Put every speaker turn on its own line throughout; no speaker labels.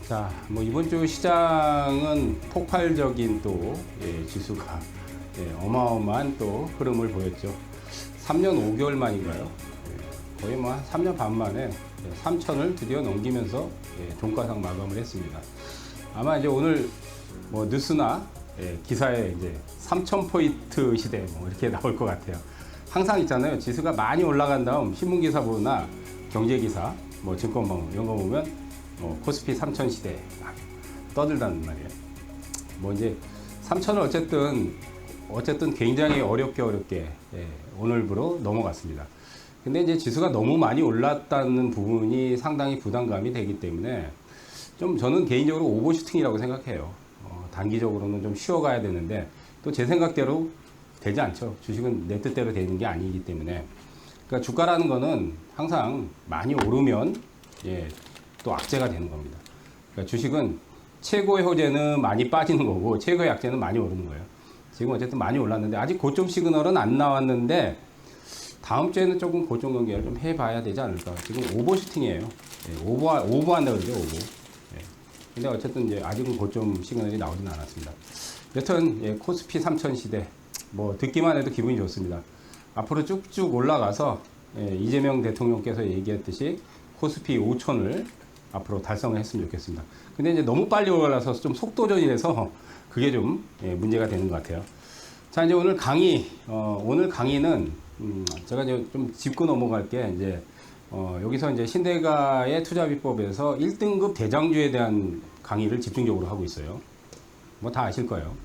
자, 뭐 이번 주 시장은 폭발적인 또 지수가 어마어마한 또 흐름을 보였죠. 3년 5개월 만인가요? 거의 뭐 한 3년 반 만에 3천을 드디어 넘기면서 종가상 마감을 했습니다. 아마 이제 오늘 뭐 뉴스나 기사에 이제 3,000포인트 시대 뭐 이렇게 나올 것 같아요. 항상 있잖아요. 지수가 많이 올라간 다음 신문기사 보나 경제기사, 뭐 증권방 이런 거 보면 코스피 3천 시대 떠들다는 말이에요. 뭐 이제 3천을 어쨌든 굉장히 어렵게 오늘부로 넘어갔습니다. 근데 이제 지수가 너무 많이 올랐다는 부분이 상당히 부담감이 되기 때문에 좀 저는 개인적으로 오버슈팅이라고 생각해요. 단기적으로는 좀 쉬어가야 되는데 또 제 생각대로 되지 않죠. 주식은 내 뜻대로 되는 게 아니기 때문에. 그러니까 주가라는 거는 항상 많이 오르면 또 악재가 되는 겁니다. 그러니까 주식은 최고의 호재는 많이 빠지는 거고 최고의 약재는 많이 오르는 거예요. 지금 어쨌든 많이 올랐는데 아직 고점 시그널은 안 나왔는데 다음 주에는 조금 고점 경계를 좀 해봐야 되지 않을까. 지금 오버슈팅이에요. 오버한다 그러죠, 오버. 근데 어쨌든 이제 아직은 고점 시그널이 나오진 않았습니다. 여튼 코스피 3000 시대 뭐 듣기만 해도 기분이 좋습니다. 앞으로 쭉쭉 올라가서 이재명 대통령께서 얘기했듯이 코스피 5000을 앞으로 달성을 했으면 좋겠습니다. 근데 이제 너무 빨리 올라서 좀 속도전이라서 그게 좀 문제가 되는 것 같아요. 자, 이제 오늘 오늘 강의는 제가 이제 좀 짚고 넘어갈 게 이제 여기서 이제 신대가의 투자비법에서 1등급 대장주에 대한 강의를 집중적으로 하고 있어요. 뭐 다 아실 거예요.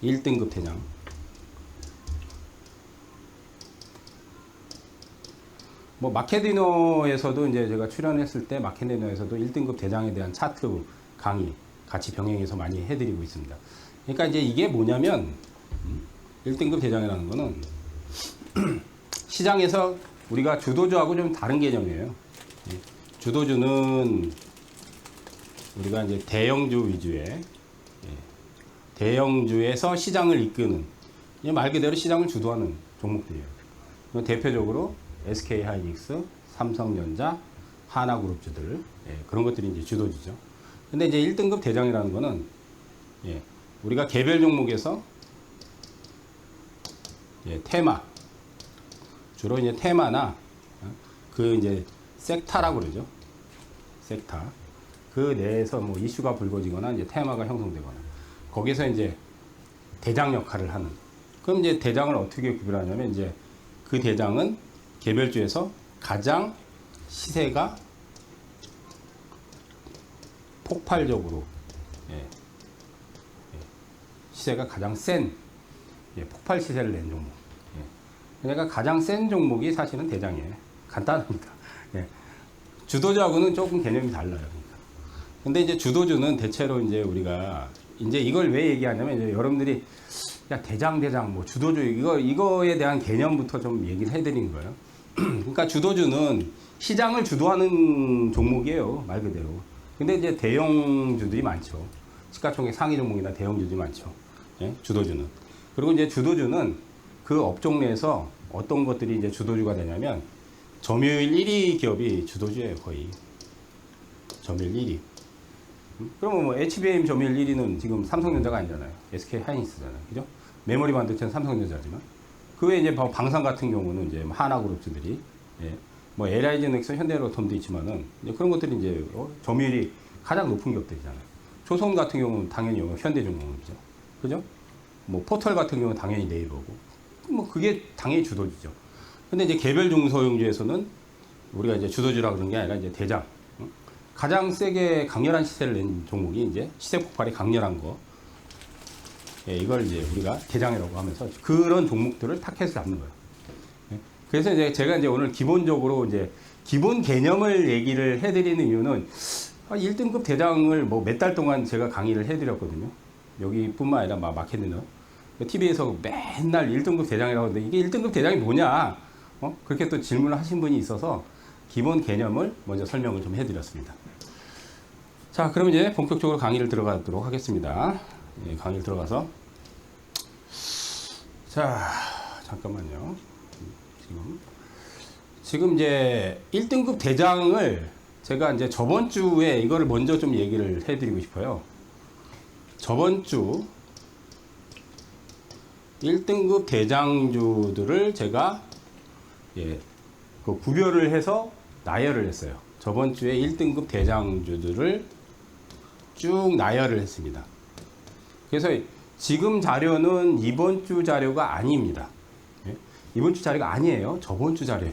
1등급 대장. 뭐 마켓디너에서도 이제 제가 출연했을 때 마켓디너에서도 1등급 대장에 대한 차트 강의 같이 병행해서 많이 해드리고 있습니다. 그러니까 이제 이게 뭐냐면 1등급 대장이라는 거는 시장에서 우리가 주도주하고 좀 다른 개념이에요. 주도주는 우리가 이제 대형주 위주의 대형주에서 시장을 이끄는 말 그대로 시장을 주도하는 종목들이에요. 대표적으로 SK하이닉스, 삼성전자, 하나그룹주들 그런 것들이 이제 주도주죠. 근데 이제 1등급 대장이라는 거는 우리가 개별 종목에서 테마 주로 이제 테마나 그 이제 섹타라고 그러죠. 섹타 그 내에서 뭐 이슈가 불거지거나 이제 테마가 형성되거나 거기서 이제 대장 역할을 하는. 그럼 이제 대장을 어떻게 구별하냐면 이제 그 대장은 개별주에서 가장 시세가 폭발적으로 시세가 가장 센 폭발 시세를 낸 종목. 그러니까 가장 센 종목이 사실은 대장이에요. 간단합니다. 주도주하고는 조금 개념이 달라요. 그러니까. 근데 이제 주도주는 대체로 이제 우리가 이제 이걸 왜 얘기하냐면 이제 여러분들이 야 대장 뭐 주도주 이거에 대한 개념부터 좀 얘기를 해드린 거예요. 그러니까 주도주는 시장을 주도하는 종목이에요, 말 그대로. 근데 이제 대형주들이 많죠. 시가총액 상위 종목이나 대형주들이 많죠. 주도주는. 그리고 이제 주도주는 그 업종 내에서 어떤 것들이 이제 주도주가 되냐면 점유율 1위 기업이 주도주예요, 거의. 점유율 1위. 그러면 뭐 HBM 점유율 1위는 지금 삼성전자가 아니잖아요. SK하이닉스잖아요. 그죠? 메모리 반도체는 삼성전자지만. 그 외에 이제 방산 같은 경우는 이제 하나그룹주들이, 뭐 LI전엑스, 현대로톰도 있지만은 이제 그런 것들이 이제 점유율이 가장 높은 기업들이잖아요. 조선 같은 경우는 당연히 현대중공업이죠. 그죠? 뭐 포털 같은 경우는 당연히 네이버고. 뭐 그게 당연히 주도주죠. 근데 이제 개별 중소형주에서는 우리가 이제 주도주라 그런 게 아니라 이제 대장. 가장 세게 강렬한 시세를 낸 종목이 이제 시세 폭발이 강렬한 거. 이걸 이제 우리가 대장이라고 하면서 그런 종목들을 타켓을 잡는 거예요. 그래서 이제 제가 이제 오늘 기본적으로 이제 기본 개념을 얘기를 해드리는 이유는 1등급 대장을 뭐 몇 달 동안 제가 강의를 해드렸거든요. 여기뿐만 아니라 마켓디너 TV에서 맨날 1등급 대장이라고 하는데 이게 1등급 대장이 뭐냐? 그렇게 또 질문을 하신 분이 있어서 기본 개념을 먼저 설명을 좀 해드렸습니다. 자, 그럼 이제 본격적으로 강의를 들어가도록 하겠습니다. 강의를 들어가서 자, 잠깐만요. 지금 이제 1등급 대장을 제가 이제 저번 주에 이거를 먼저 좀 얘기를 해드리고 싶어요. 저번 주 1등급 대장주들을 제가 그 구별을 해서 나열을 했어요. 저번 주에 1등급 대장주들을 쭉 나열을 했습니다. 그래서 지금 자료는 이번 주 자료가 아닙니다. 이번 주 자료가 아니에요. 저번 주 자료예요.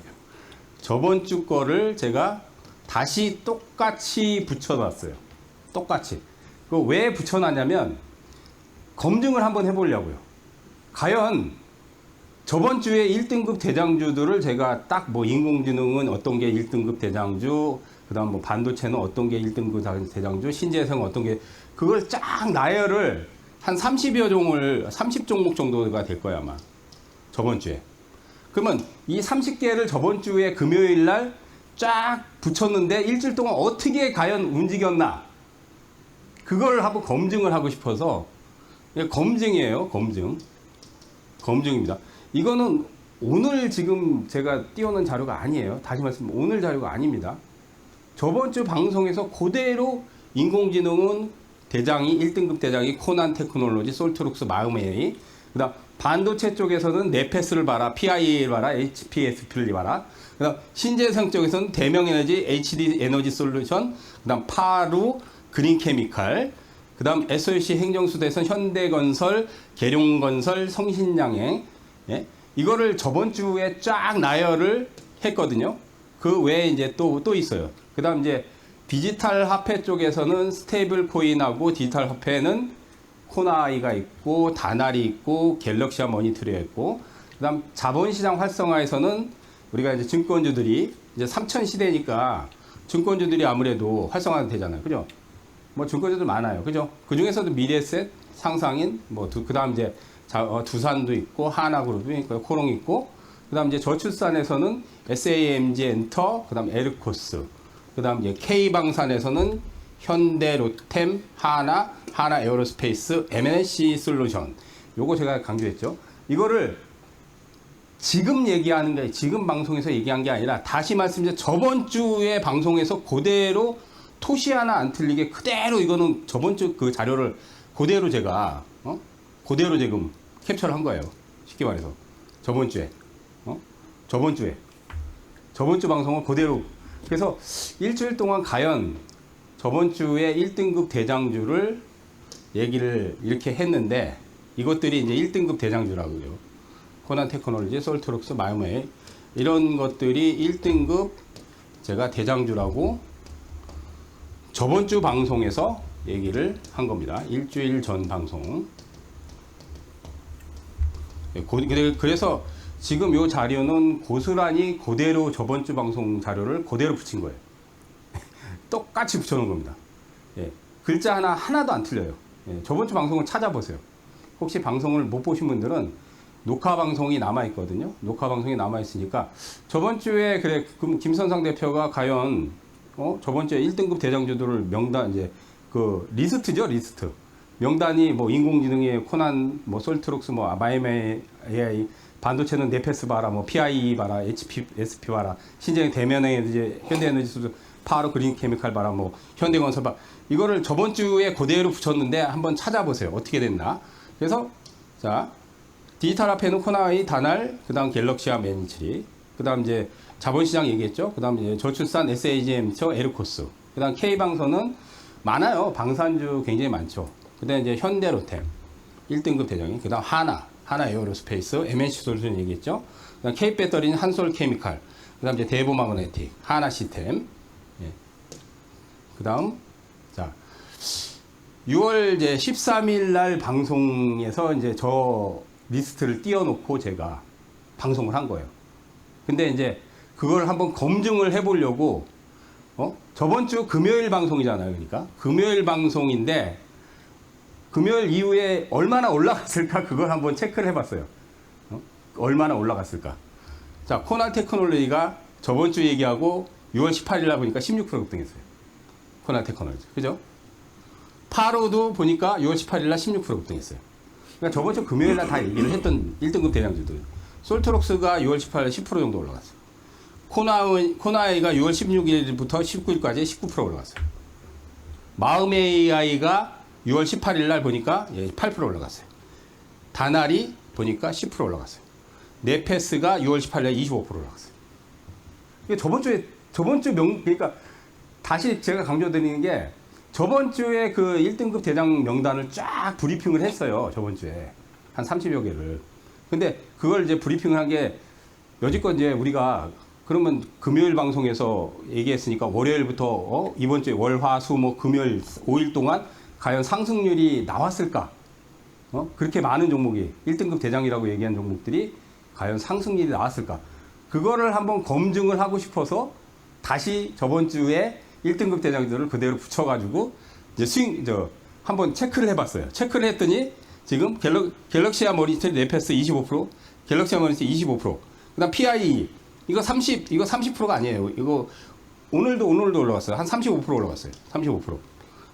저번 주 거를 제가 다시 똑같이 붙여놨어요. 똑같이. 그 왜 붙여놨냐면 검증을 한번 해보려고요. 과연 저번 주에 1등급 대장주들을 제가 딱 뭐 인공지능은 어떤 게 1등급 대장주, 그 다음 뭐 반도체는 어떤 게 1등급 대장주, 신재생은 어떤 게, 그걸 쫙 나열을 한 30여 종을, 30종목 정도가 될 거야, 아마. 저번 주에. 그러면 이 30개를 저번 주에 금요일 날 쫙 붙였는데 일주일 동안 어떻게 과연 움직였나? 그걸 한번 검증을 하고 싶어서, 검증이에요, 검증. 검증입니다. 이거는 오늘 지금 제가 띄워놓은 자료가 아니에요. 다시 말씀드리면 오늘 자료가 아닙니다. 저번 주 방송에서 그대로 인공지능은 대장이 1등급 대장이 코난 테크놀로지, 솔트룩스, 마음에이. 그다음 반도체 쪽에서는 네페스를 봐라, PIA를 봐라, HPSP를 봐라. 그다음 신재생 쪽에서는 대명에너지, HD 에너지 솔루션, 그다음 파루, 그린케미칼. 그 다음 SOC 행정수대에서는 현대건설, 계룡건설, 성신양행. 이거를 저번 주에 쫙 나열을 했거든요. 그 외에 이제 또 있어요. 그 다음 이제 디지털 화폐 쪽에서는 스테이블 코인하고 디지털 화폐는 코나이가 있고, 다날이 있고, 갤럭시와 머니트리가 있고, 그 다음 자본시장 활성화에서는 우리가 이제 증권주들이 이제 3천 시대니까 증권주들이 아무래도 활성화가 되잖아요. 그죠? 뭐 증권주들 많아요. 그죠? 그 중에서도 미래셋, 상상인, 그 다음 이제 두산도 있고, 하나그룹도 있고, 코롱 있고, 그 다음 이제 저출산에서는 SAMG 엔터, 그 다음 에르코스, 그 다음 이제 K방산에서는 현대, 로템, 하나 에어로스페이스, MNC 솔루션. 요거 제가 강조했죠. 이거를 지금 얘기하는 게, 지금 방송에서 얘기한 게 아니라, 다시 말씀드려, 저번 주에 방송에서 그대로 토시 하나 안 틀리게 그대로, 이거는 저번 주 그 자료를 그대로 제가, 그대로 지금 캡처를 한 거예요. 쉽게 말해서. 저번 주에. 저번 주 방송을 그대로. 그래서 일주일 동안 과연 저번 주에 1등급 대장주를 얘기를 이렇게 했는데, 이것들이 이제 1등급 대장주라고요. 코난 테크놀로지, 솔트룩스, 마이메이. 이런 것들이 1등급 제가 대장주라고 저번 주 방송에서 얘기를 한 겁니다. 일주일 전 방송. 그래서 지금 이 자료는 고스란히 그대로 저번 주 방송 자료를 그대로 붙인 거예요. 똑같이 붙여놓은 겁니다. 글자 하나도 안 틀려요. 저번 주 방송을 찾아보세요. 혹시 방송을 못 보신 분들은 녹화 방송이 남아있거든요. 녹화 방송이 남아있으니까 저번 주에 그럼 김선상 대표가 과연 저번 주에 1등급 대장주들을 명단, 이제 그 리스트죠, 리스트. 명단이 뭐 인공지능의 코난, 뭐 솔트룩스, 뭐 마이메이 AI, 반도체는 네페스 봐라, 뭐 PIE 봐라, HPSP 봐라, 신재생 대면에너지, 현대에너지 수준, 파로 그린케미칼 봐라, 뭐 현대건설 봐라. 이거를 저번 주에 그대로 붙였는데 한번 찾아보세요. 어떻게 됐나. 그래서 자, 디지털 화폐는 코나이, 다날, 그 다음 갤럭시와 매니치리, 그 다음 이제 자본시장 얘기했죠. 그 다음 이제 저출산, SAGM, 에르코스, 그 다음 K방선은 많아요. 방산주 굉장히 많죠. 그 다음 이제 현대로템 1등급 대장이, 그 다음 하나 에어로스페이스, MNC 솔루션 얘기했죠. 그 다음 K배터리는 한솔케미칼, 그 다음 이제 대보마그네틱, 하나 시스템. 그 다음 자, 6월 이제 13일 날 방송에서 이제 저 리스트를 띄워놓고 제가 방송을 한 거예요. 근데 이제 그걸 한번 검증을 해보려고, 저번 주 금요일 방송이잖아요. 그러니까 금요일 방송인데 금요일 이후에 얼마나 올라갔을까, 그걸 한번 체크를 해봤어요. 얼마나 올라갔을까. 자, 코난 테크놀로지가 저번 주 얘기하고 6월 18일 날 보니까 16% 급등했어요. 코난 테크놀로지. 그죠? 파로도 보니까 6월 18일 날 16% 급등했어요. 그러니까 저번 주 금요일 날 다 얘기를 했던 1등급 대장주들. 솔트록스가 6월 18일 10% 정도 올라갔어요. 코나이가 6월 16일부터 19일까지 19% 올라갔어요. 마음 AI가 6월 18일 날 보니까 8% 올라갔어요. 다날이 보니까 10% 올라갔어요. 네페스가 6월 18일 날 25% 올라갔어요. 이게 저번 주 그러니까 다시 제가 강조드리는 게 저번 주에 그 1등급 대장 명단을 쫙 브리핑을 했어요. 저번 주에. 한 30여 개를. 근데 그걸 이제 브리핑을 한 게 여지껏 이제 우리가 그러면 금요일 방송에서 얘기했으니까 월요일부터 이번 주에 월, 화, 수, 목, 금요일 5일 동안 과연 상승률이 나왔을까? 그렇게 많은 종목이 1등급 대장이라고 얘기한 종목들이 과연 상승률이 나왔을까? 그거를 한번 검증을 하고 싶어서 다시 저번 주에 1등급 대장들을 그대로 붙여가지고 이제 한번 체크를 해봤어요. 체크를 했더니 지금 갤럭시아 모니터 네페스 25%, 갤럭시아 모니터 25%, 그다음 PIE 이거 30%가 아니에요. 이거 오늘도 올라갔어요. 한 35% 올라갔어요. 35%.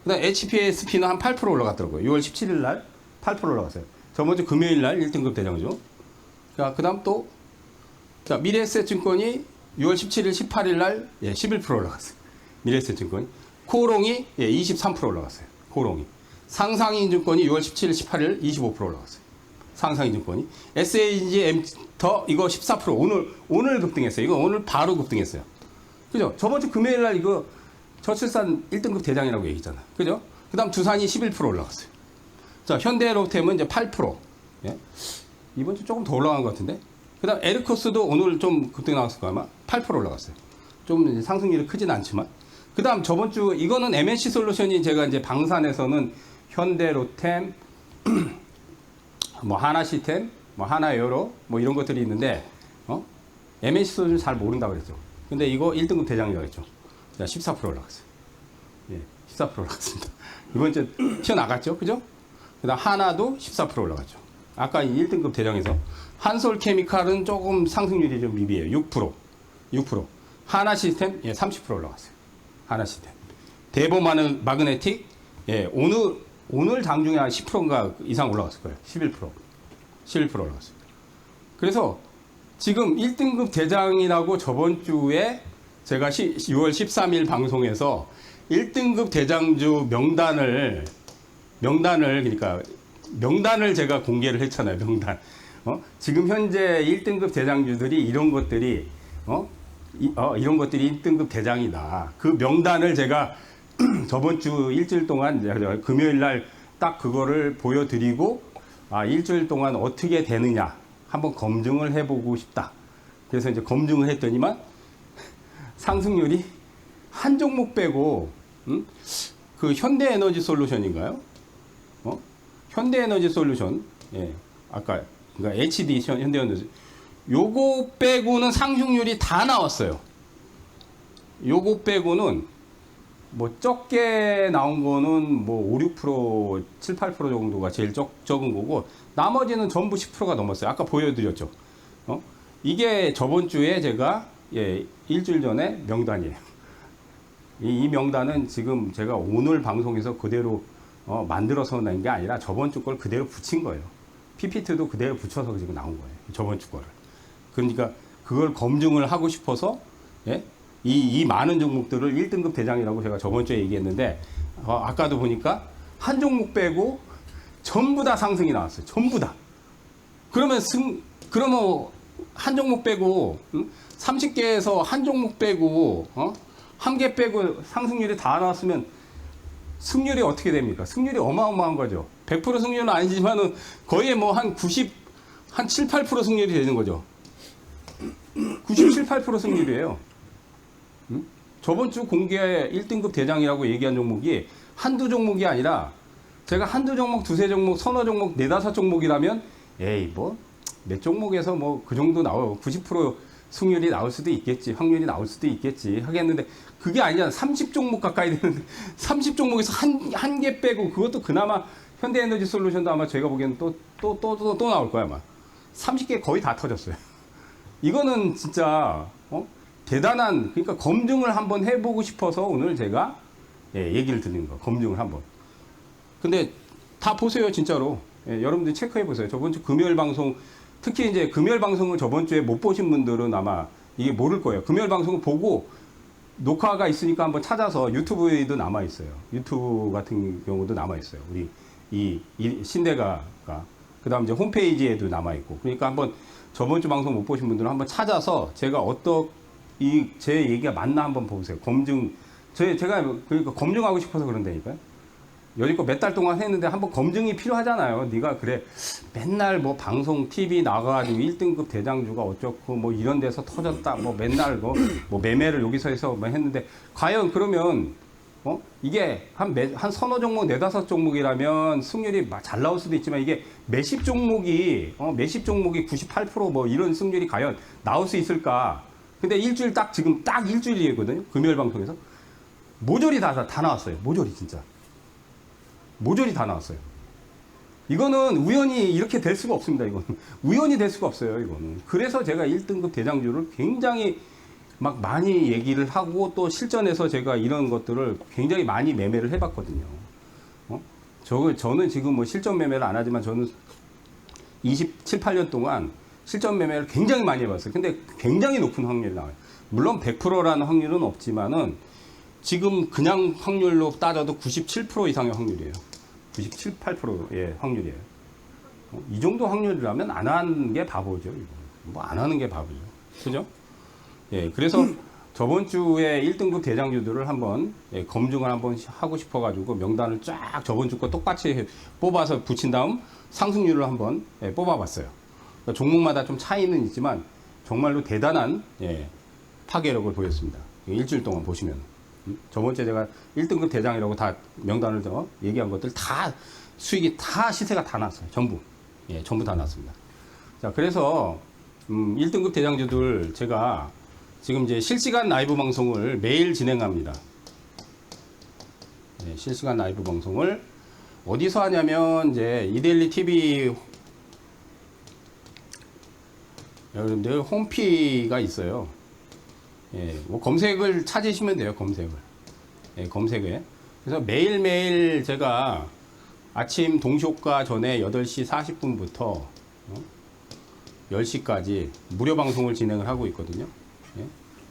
그다음 HPSP는 한 8% 올라갔더라고요. 6월 17일 날 8% 올라갔어요. 저번 주 금요일 날 1등급 대장이죠. 자, 그다음 또 자, 미래에셋증권이 6월 17일, 18일 날 11% 올라갔어요. 미래에셋증권이. 코오롱이 23% 올라갔어요. 코오롱이. 상상인증권이 6월 17일, 18일 25% 올라갔어요. 상상인증권이. SAGM터 이거 14% 오늘 급등했어요. 이거 오늘 바로 급등했어요. 그죠? 저번 주 금요일 날 이거 저출산 1등급 대장이라고 얘기했잖아. 그죠? 그다음 두산이 11% 올라갔어요. 자, 현대로템은 이제 8%. 예? 이번 주 조금 더 올라간 것 같은데. 그다음 에르코스도 오늘 좀 급등 나왔을 거야 아마. 8% 올라갔어요. 좀 상승률이 크진 않지만. 그다음 저번 주 이거는 MNC 솔루션이 제가 이제 방산에서는 현대로템 뭐 하나시템, 뭐 하나여로 뭐 이런 것들이 있는데 MNC 솔루션 잘 모른다고 그랬죠. 근데 이거 1등급 대장이라고 했죠. 자, 14% 올라갔어요. 예, 14% 올라갔습니다. 이번 주 튀어나갔죠. 그죠? 그다음 하나도 14% 올라갔죠. 아까 1등급 대장에서 한솔케미칼은 조금 상승률이 좀 미비해요. 6%. 하나시스템 30% 올라갔어요. 하나시스템. 대보마그네틱 오늘 장중에 한 10%인가 이상 올라갔을 거예요. 11% 올라갔어요. 그래서 지금 1등급 대장이라고 저번 주에 제가 6월 13일 방송에서 1등급 대장주 명단을 그러니까 명단을 제가 공개를 했잖아요. 명단. 지금 현재 1등급 대장주들이 이런 것들이 이런 것들이 1등급 대장이다. 그 명단을 제가 저번 주 일주일 동안 금요일 날 딱 그거를 보여드리고 일주일 동안 어떻게 되느냐 한번 검증을 해보고 싶다. 그래서 이제 검증을 했더니만 상승률이 한 종목 빼고 그 현대에너지 솔루션인가요? 현대에너지 솔루션 아까 그러니까 HD 현대에너지 요거 빼고는 상승률이 다 나왔어요. 요거 빼고는 뭐 적게 나온 거는 뭐 5, 6%, 7, 8% 정도가 제일 적은 거고 나머지는 전부 10%가 넘었어요. 아까 보여드렸죠. 이게 저번 주에 제가 일주일 전에 명단이에요. 이 명단은 지금 제가 오늘 방송에서 그대로 만들어서 낸 게 아니라 저번 주 걸 그대로 붙인 거예요. PPT도 그대로 붙여서 지금 나온 거예요. 저번 주 거를. 그러니까 그걸 검증을 하고 싶어서 이 많은 종목들을 1등급 대장이라고 제가 저번 주에 얘기했는데 아까도 보니까 한 종목 빼고 전부 다 상승이 나왔어요. 전부 다. 그러면 한 종목 빼고 30개에서 한 종목 빼고 한 개 빼고 상승률이 다 나왔으면 승률이 어떻게 됩니까? 승률이 어마어마한 거죠. 100% 승률은 아니지만은 거의 뭐 한 7, 8% 승률이 되는 거죠. 97, 8% 승률이에요. 저번 주 공개 1등급 대장이라고 얘기한 종목이 한두 종목이 아니라 제가 한두 종목, 두세 종목, 서너 종목, 네다섯 종목이라면 뭐 몇 종목에서 뭐 그 정도 나와요. 90% 승률이 나올 수도 있겠지. 확률이 나올 수도 있겠지. 하겠는데 그게 아니잖아. 30종목 가까이 되는데 30종목에서 한 개 빼고 그것도 그나마 현대에너지 솔루션도 아마 제가 보기에는 또 나올 거야 아마. 30개 거의 다 터졌어요. 이거는 진짜 대단한 그러니까 검증을 한번 해보고 싶어서 오늘 제가 얘기를 드리는 거 검증을 한번. 근데 다 보세요 진짜로. 여러분들 체크해 보세요. 저번 주 금요일 방송 특히 이제 금요일 방송을 저번 주에 못 보신 분들은 아마 이게 모를 거예요. 금요일 방송을 보고 녹화가 있으니까 한번 찾아서 유튜브에도 남아 있어요. 유튜브 같은 경우도 남아 있어요. 우리 이 신대가가 그다음 이제 홈페이지에도 남아 있고. 그러니까 한번 저번 주 방송 못 보신 분들은 한번 찾아서 제가 제 얘기가 맞나 한번 보세요. 제가 그러니까 검증하고 싶어서 그런다니까요. 여지껏 몇 달 동안 했는데 한번 검증이 필요하잖아요. 네가 그래 맨날 뭐 방송 TV 나가가지고 1등급 대장주가 어쩌고 뭐 이런 데서 터졌다 뭐 맨날 뭐 매매를 여기서 해서 뭐 했는데 과연 그러면 이게 한 서너 종목 네다섯 종목이라면 승률이 잘 나올 수도 있지만 이게 몇십 종목이 98%뭐 이런 승률이 과연 나올 수 있을까? 근데 일주일 지금 딱 일주일이거든요. 금요일 방송에서 모조리 다 나왔어요. 모조리 진짜. 모조리 다 나왔어요. 이거는 우연히 이렇게 될 수가 없습니다. 이거는 우연히 될 수가 없어요. 이거는. 그래서 제가 1등급 대장주를 굉장히 막 많이 얘기를 하고 또 실전에서 제가 이런 것들을 굉장히 많이 매매를 해봤거든요. 저는 지금 뭐 실전 매매를 안 하지만 저는 27, 8년 동안 실전 매매를 굉장히 많이 해봤어요. 근데 굉장히 높은 확률이 나와요. 물론 100%라는 확률은 없지만은 지금 그냥 확률로 따져도 97% 이상의 확률이에요. 97, 8%의 확률이에요. 이 정도 확률이라면 안 하는 게 바보죠. 뭐 안 하는 게 바보죠. 그죠? 예, 그래서 저번 주에 1등급 대장주들을 한번 검증을 한번 하고 싶어가지고 명단을 쫙 저번 주 거 똑같이 뽑아서 붙인 다음 상승률을 한번 뽑아봤어요. 그러니까 종목마다 좀 차이는 있지만 정말로 대단한 파괴력을 보였습니다. 일주일 동안 보시면. 저번 주에 제가 1등급 대장이라고 다 명단을 얘기한 것들 다 수익이 다 시세가 다 났어요. 전부. 전부 다 났습니다. 자, 그래서 1등급 대장주들 제가 지금 이제 실시간 라이브 방송을 매일 진행합니다. 실시간 라이브 방송을 어디서 하냐면 이제 이데일리 TV 여러분들 홈피가 있어요. 뭐 검색을 찾으시면 돼요. 검색에. 그래서 매일매일 제가 아침 동시효과 전에 8시 40분부터 10시까지 무료 방송을 진행을 하고 있거든요.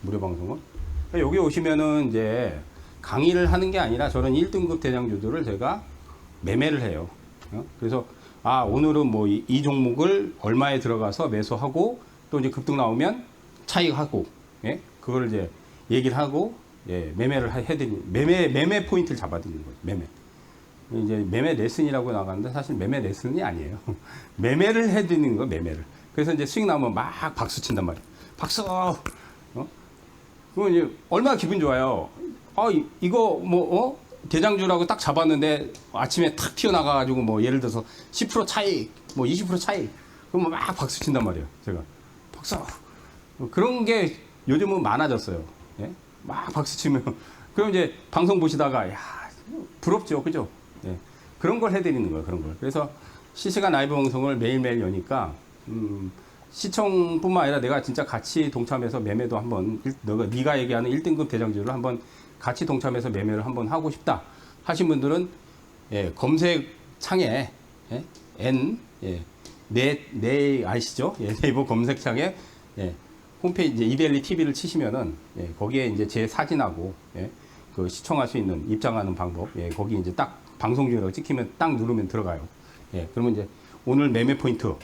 무료 방송을. 여기 오시면은 이제 강의를 하는 게 아니라 저는 1등급 대장주들을 제가 매매를 해요. 그래서 오늘은 뭐 이 종목을 얼마에 들어가서 매수하고 또 이제 급등 나오면 차익하고 그거를 이제 얘기를 하고 매매를 해드리는 매매 포인트를 잡아드리는 거죠. 매매. 이제 매매 레슨이라고 나가는데 사실 매매 레슨이 아니에요. 매매를 해드리는 거 매매를. 그래서 이제 수익 나오면 막 박수 친단 말이에요. 박수. 그러면 이제 얼마나 기분 좋아요. 이거 뭐 대장주라고 딱 잡았는데 아침에 탁 튀어나가가지고 뭐 예를 들어서 10% 차익, 뭐 20% 차익. 그러면 막 박수 친단 말이에요. 제가 박수. 그런 게 요즘은 많아졌어요. 막 박수 치면. 그럼 이제 방송 보시다가, 부럽죠. 그죠? 그런 걸 해드리는 거예요. 그런 걸. 그래서 실시간 라이브 방송을 매일매일 여니까, 시청뿐만 아니라 내가 진짜 같이 동참해서 매매도 한번, 네가 얘기하는 1등급 대장주를 한번 같이 동참해서 매매를 한번 하고 싶다 하신 분들은, 검색창에, 아시죠? 네이버 검색창에, 홈페이지 이데일리 TV를 치시면은 거기에 이제 제 사진하고 그 시청할 수 있는 입장하는 방법 거기 이제 딱 방송 중이라고 찍히면 딱 누르면 들어가요. 그러면 이제 오늘 매매 포인트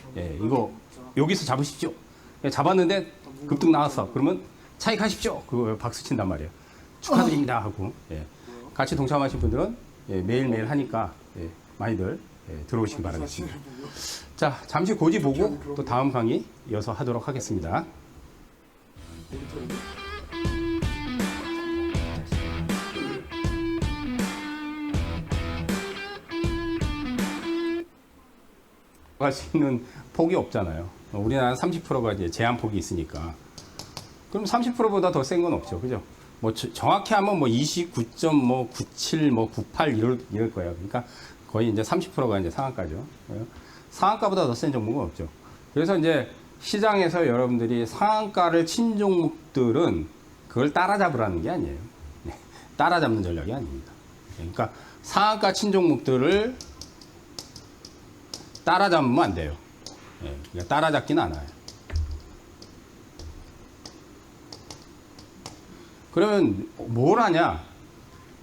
이거 여기서 잡으십시오. 잡았는데 급등 나왔어. 그러면 차익하십시오. 그거 박수 친단 말이에요. 축하드립니다 하고 같이 동참하신 분들은 매일매일 하니까 많이들 들어오시기 바라겠습니다. 자, 잠시 고지 보고 또 다음 강의 이어서 하도록 하겠습니다. 할 수 있는 폭이 없잖아요. 우리나라는 30%가 이제 제한 폭이 있으니까. 그럼 30%보다 더 센 건 없죠. 그죠? 뭐 정확히 하면 뭐 29.97, 뭐 98 이럴 거예요. 그러니까 거의 이제 30%가 이제 상한가죠. 상한가보다 더 센 종목은 없죠. 그래서 이제 시장에서 여러분들이 상한가를 친 종목들은 그걸 따라잡으라는 게 아니에요. 따라잡는 전략이 아닙니다. 그러니까 상한가 친 종목들을 따라잡으면 안 돼요. 그러니까 따라잡기는 않아요. 그러면 뭘 하냐?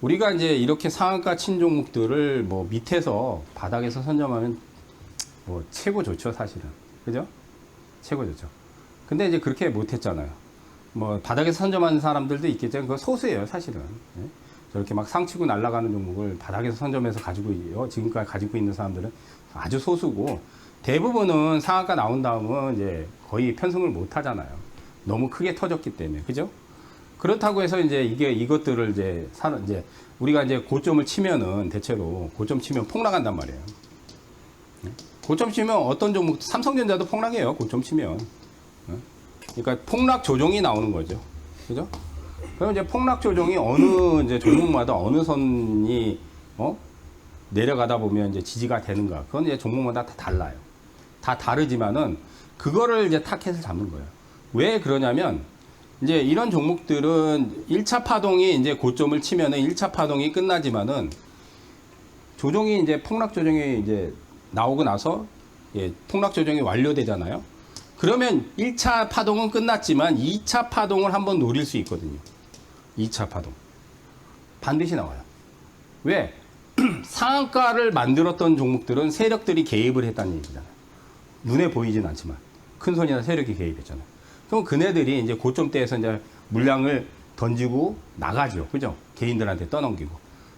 우리가 이제 이렇게 상한가 친 종목들을 뭐 밑에서 바닥에서 선점하면 뭐 최고 좋죠, 사실은. 그죠? 최고 좋죠. 근데 이제 그렇게 못했잖아요. 뭐 바닥에서 선점하는 사람들도 있겠지만 그거 소수예요, 사실은. 예? 저렇게 막 상치고 날아가는 종목을 바닥에서 선점해서 가지고 지금까지 가지고 있는 사람들은 아주 소수고, 대부분은 상한가 나온 다음은 이제 거의 편승을 못 하잖아요. 너무 크게 터졌기 때문에. 그죠? 그렇다고 해서 이제 이것들을 이제 우리가 이제 고점을 치면은 대체로 고점 치면 폭락한단 말이에요. 고점 치면 어떤 종목, 삼성전자도 폭락해요. 고점 치면. 그러니까 폭락 조정이 나오는 거죠. 그죠? 그럼 이제 폭락 조정이 어느 이제 종목마다 어느 선이 내려가다 보면 이제 지지가 되는가. 그건 이제 종목마다 다 달라요. 다 다르지만은 그거를 이제 타켓을 잡는 거예요. 왜 그러냐면 이제 이런 종목들은 1차 파동이 이제 고점을 치면은 1차 파동이 끝나지만은 조정이 이제 폭락 조정이 이제 나오고 나서 폭락 조정이 완료되잖아요. 그러면 1차 파동은 끝났지만 2차 파동을 한번 노릴 수 있거든요. 2차 파동. 반드시 나와요. 왜? 상한가를 만들었던 종목들은 세력들이 개입을 했다는 얘기잖아요. 눈에 보이진 않지만 큰 손이나 세력이 개입했잖아요. 그럼 그네들이 이제 고점대에서 이제 물량을 던지고 나가죠. 그죠? 개인들한테 떠넘기고.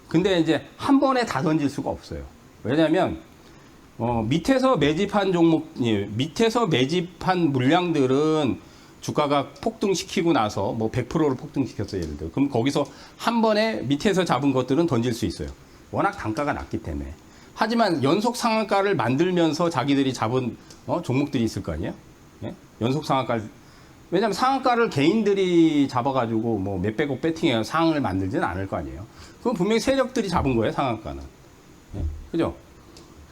근데 이제 한 번에 다 던질 수가 없어요. 왜냐면 밑에서 매집한 밑에서 매집한 물량들은 주가가 폭등시키고 나서 뭐 100%를 폭등시켰어요, 예를 들어. 그럼 거기서 한 번에 밑에서 잡은 것들은 던질 수 있어요. 워낙 단가가 낮기 때문에. 하지만 연속 상한가를 만들면서 자기들이 잡은 종목들이 있을 거 아니에요? 예? 연속 상한가를. 왜냐면 상한가를 개인들이 잡아가지고 뭐 몇백억 배팅해서 상을 만들지는 않을 거 아니에요. 그건 분명히 세력들이 잡은 거예요, 상한가는. 예? 그죠?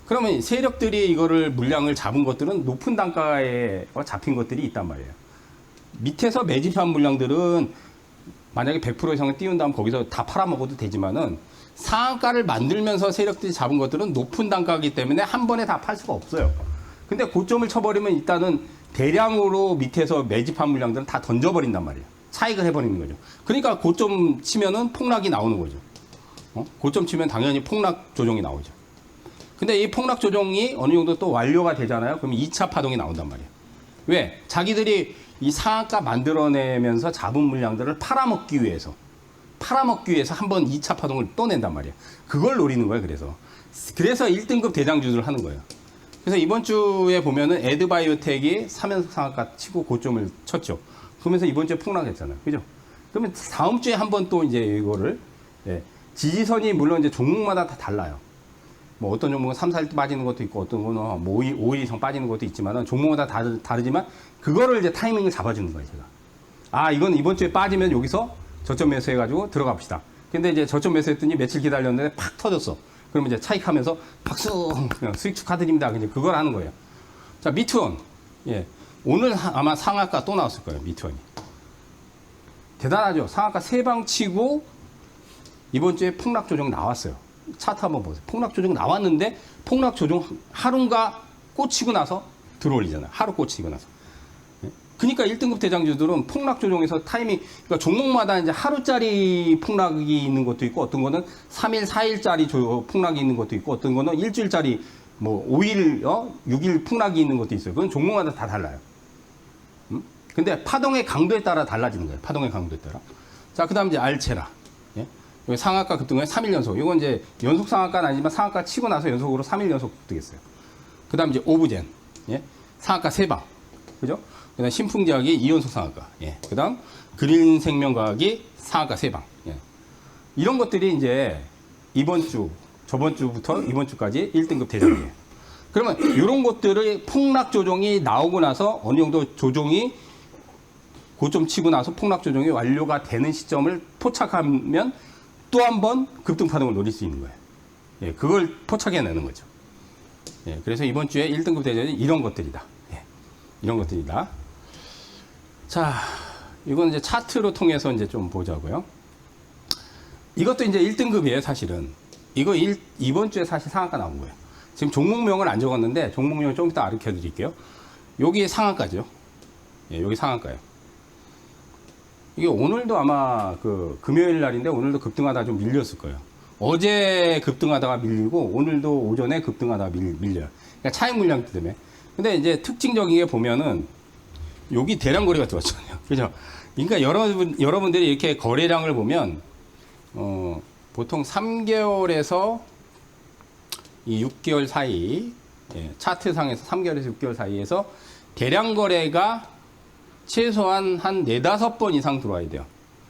그러면 세력들이 이거를 물량을 잡은 것들은 높은 단가에 잡힌 것들이 있단 말이에요. 밑에서 매집한 물량들은 만약에 100% 이상을 띄운다면 거기서 다 팔아먹어도 되지만은 상한가를 만들면서 세력들이 잡은 것들은 높은 단가이기 때문에 한 번에 다 팔 수가 없어요. 근데 고점을 쳐버리면 일단은 대량으로 밑에서 매집한 물량들은 다 던져버린단 말이에요. 차익을 해버리는 거죠. 그러니까 고점 치면은 폭락이 나오는 거죠. 고점 치면 당연히 폭락 조정이 나오죠. 근데 이 폭락 조정이 어느 정도 또 완료가 되잖아요. 그럼 2차 파동이 나온단 말이에요. 왜? 자기들이 이 상한가 만들어내면서 잡은 물량들을 팔아먹기 위해서 한번 2차 파동을 또 낸단 말이에요. 그걸 노리는 거예요. 그래서 1등급 대장주를 하는 거예요. 그래서 이번 주에 보면은 에드바이오텍이 3연속 상한가 치고 고점을 쳤죠. 그러면서 이번 주에 폭락했잖아요. 그죠? 그러면 다음 주에 한번 또 이제 이거를, 지지선이 물론 이제 종목마다 다 달라요. 뭐 어떤 종목은 3, 4일 빠지는 것도 있고 어떤 거는 뭐 5일 이상 빠지는 것도 있지만은 종목마다 다르지만 그거를 이제 타이밍을 잡아주는 거예요, 제가. 아, 이건 이번 주에 빠지면 여기서 저점 매수해가지고 들어가 봅시다. 근데 이제 저점 매수했더니 며칠 기다렸는데 팍 터졌어. 그러면 이제 차익하면서 박수! 수익 축하드립니다. 그냥 그걸 하는 거예요. 자, 미투원. 오늘 아마 상한가 또 나왔을 거예요, 미투원이. 대단하죠? 상한가 3방 치고 이번 주에 폭락 조정 나왔어요. 차트 한번 보세요. 폭락 조정 나왔는데 폭락 조정 하루인가 꽂히고 나서 들어올리잖아요. 하루 꽂히고 나서. 그러니까 1등급 대장주들은 폭락 조정에서 타이밍, 그러니까 종목마다 이제 하루짜리 폭락이 있는 것도 있고 어떤 거는 3일, 4일짜리 폭락이 있는 것도 있고 어떤 거는 일주일짜리 뭐 5일, 6일 폭락이 있는 것도 있어요. 그건 종목마다 다 달라요. 근데 파동의 강도에 따라 달라지는 거예요. 파동의 강도에 따라. 자, 그 다음 이제 알체라. 여기 상한가 급등에 3일 연속. 이건 이제 연속 상한가는 아니지만 상한가 치고 나서 연속으로 3일 연속 급등했어요. 그 다음 이제 오브젠. 상한가 3방. 그죠? 그 다음 신풍제약이 2연속 상한가. 그 다음 그린생명과학이 상한가 3방. 이런 것들이 이제 이번 주, 저번 주부터 이번 주까지 1등급 대장이에요. 그러면 이런 것들의 폭락 조정이 나오고 나서 어느 정도 조정이 고점 치고 나서 폭락 조정이 완료가 되는 시점을 포착하면 또 한 번 급등 파동을 노릴 수 있는 거예요. 그걸 포착해내는 거죠. 그래서 이번 주에 1등급 대전이 이런 것들이다. 이런 것들이다. 자, 이건 이제 차트로 통해서 이제 좀 보자고요. 이것도 이제 1등급이에요, 사실은. 이번 주에 사실 상한가 나온 거예요. 지금 종목명을 안 적었는데, 종목명을 좀 이따 가르쳐 드릴게요. 여기 상한가죠. 여기 상한가예요. 이게 오늘도 아마 그 금요일 날인데 오늘도 급등하다 좀 밀렸을 거예요. 어제 급등하다가 밀리고 오늘도 오전에 급등하다가 밀려요. 그러니까 차익 물량 때문에. 근데 이제 특징적인 게 보면은 여기 대량거래가 들어왔잖아요. 그죠? 그러니까 여러분들이 이렇게 거래량을 보면 보통 3개월에서 이 6개월 사이, 예, 차트상에서 3개월에서 6개월 사이에서 대량 거래가 최소한 한 4-5번 이상 들어와야 돼요.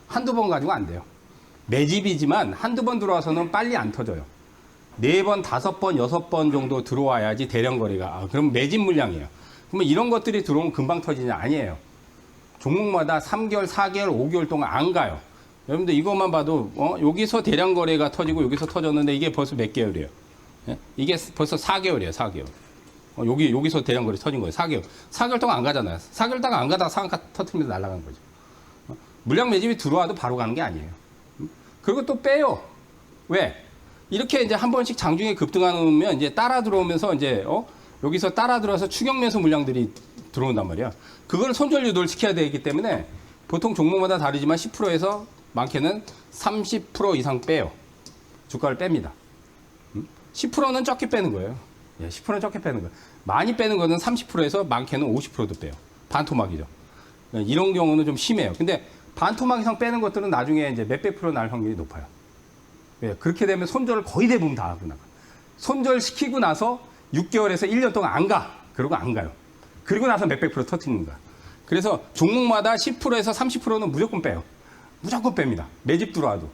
한두 번 가지고 안 돼요. 매집이지만 한두 번 들어와서는 빨리 안 터져요. 4번, 5번, 6번 정도 들어와야지 대량 거래가. 그럼 매집 물량이에요. 그러면 이런 것들이 들어오면 금방 터지냐? 아니에요. 종목마다 3개월, 4개월, 5개월 동안 안 가요. 여러분들 이것만 봐도 여기서 대량 거래가 터지고 여기서 터졌는데 이게 벌써 몇 개월이에요? 예? 이게 벌써 4개월이에요. 4개월. 여기서 대량 거래 터진 거예요. 4개월. 4개월 동안 안 가잖아요. 4개월 동안 안 가다가 상한가 터트리면서 날아가는 거죠. 물량 매집이 들어와도 바로 가는 게 아니에요. 그리고 또 빼요. 왜? 이렇게 이제 한 번씩 장중에 급등하면 이제 따라 들어오면서 이제 여기서 따라 들어와서 추격 매수 물량들이 들어온단 말이야. 그걸 손절 유도를 시켜야 되기 때문에 보통 종목마다 다르지만 10%에서 많게는 30% 이상 빼요. 주가를 뺍니다. 10%는 적게 빼는 거예요. 예, 10%는 적게 빼는 거예요. 많이 빼는 거는 30%에서 많게는 50%도 빼요. 반토막이죠. 이런 경우는 좀 심해요. 근데 반토막 이상 빼는 것들은 나중에 이제 몇백 프로 날 확률이 높아요. 예, 그렇게 되면 손절을 거의 대부분 다 하고 나가. 손절 시키고 나서 6개월에서 1년 동안 안 가. 그러고 안 가요. 그리고 나서 몇백 프로 터트리는 거야. 그래서 종목마다 10%에서 30%는 무조건 빼요. 무조건 뺍니다. 매집 들어와도.